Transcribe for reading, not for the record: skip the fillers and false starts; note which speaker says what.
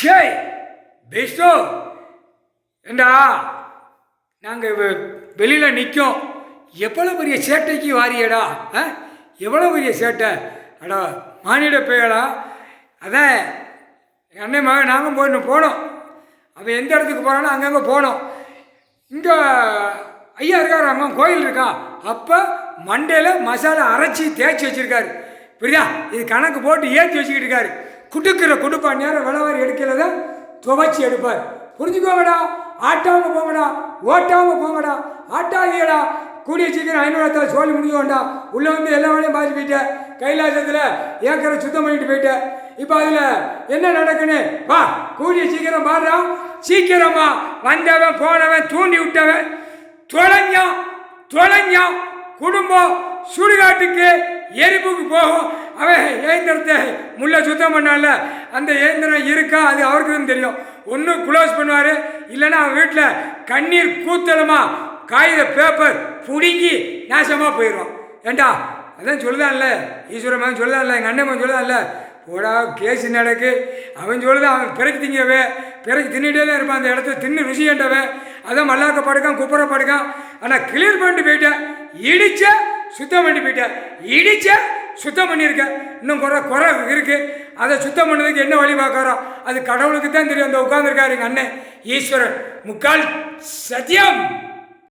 Speaker 1: ஷே பெஸ்டோ ஏண்டா நாங்கள் வெளியில் நிற்கும். எவ்வளோ பெரிய சேட்டைக்கு வாரியடா, எவ்வளோ பெரிய சேட்டை அடா மானிட பெயடா. அதான் எங்கள் அண்ணன் மகன் நாங்கள் போனோம். அவன் எந்த இடத்துக்கு போகிறானோ அங்கங்கே போனோம். இங்கே ஐயா இருக்கார், அங்கே கோயில் இருக்கா. அப்போ மண்டையில் மசாலா அரைச்சி தேய்ச்சி வச்சுருக்காரு. புரியுதா? இது கணக்கு போட்டு ஏற்றி வச்சுக்கிட்டு இருக்காரு. குடுக்கிற குடுப்பா நேரம் விளவாரி எடுக்கிறத துவைச்சி எடுப்பார். புரிஞ்சுக்கோங்கடா. ஆட்டாமல் போங்கடா, ஓட்டாமல் போங்கடா, ஆட்டாதீங்கடா. கூடிய சீக்கிரம் 500 சோழி முடிஞ்சோண்டா. உள்ளே வந்து எல்லா வேலையும் பார்த்து போயிட்டேன். கைலாசத்தில் ஏக்கரை சுத்தம் பண்ணிட்டு போயிட்டேன். இப்போ அதில் என்ன நடக்குன்னு வா, கூடிய சீக்கிரம் பாடுறா. சீக்கிரமா வந்தவன் போனவன் தூண்டி விட்டவன் தொலைஞ்சான். குடும்பம் சுடுகாட்டுக்கு எரிப்புக்கு போகும். அவன் இயந்திரத்தை முள்ள சுத்தம் பண்ணால அந்த இயந்திரம் இருக்கா, அது அவருக்கு தெரியும். ஒன்று க்ளோஸ் பண்ணுவார், இல்லைன்னா அவன் வீட்டில் கண்ணீர் கூத்தலமா காகித பேப்பர் பிடுங்கி நாசமாக போயிடுவான். ஏண்டா அதான் சொல்லுதான்ல, ஈஸ்வர மகன் சொல்லுதான்ல, எங்கள் அண்ணன் மகன் சொல்லுதான்ல, போடா கேஸ் நடக்கு. அவன் சொல்லுதான், அவன் பிறகு திங்கவே பிறகு தின்னுட்டே தான் இருப்பான். அந்த இடத்துல தின்னு ருசி ஏண்டவன். அதான் மல்லாக்க படுக்கான், குப்புற படுக்கான். ஆனால் கிளியர் பண்ணிட்டு போயிட்டேன். இடிச்ச சுத்தம் பண்ணி போயிட்டேன். இடிச்ச சுத்தம் பண்ணியிருக்கேன். இன்னும் குறை இருக்குது. அதை சுத்தம் பண்ணதுக்கு என்ன வழி பார்க்குறோம் அது கடவுளுக்கு தான் தெரியும். அந்த உட்காந்துருக்காரு எங்கள் அண்ணன் ஈஸ்வரன். முக்கால் சத்தியம்.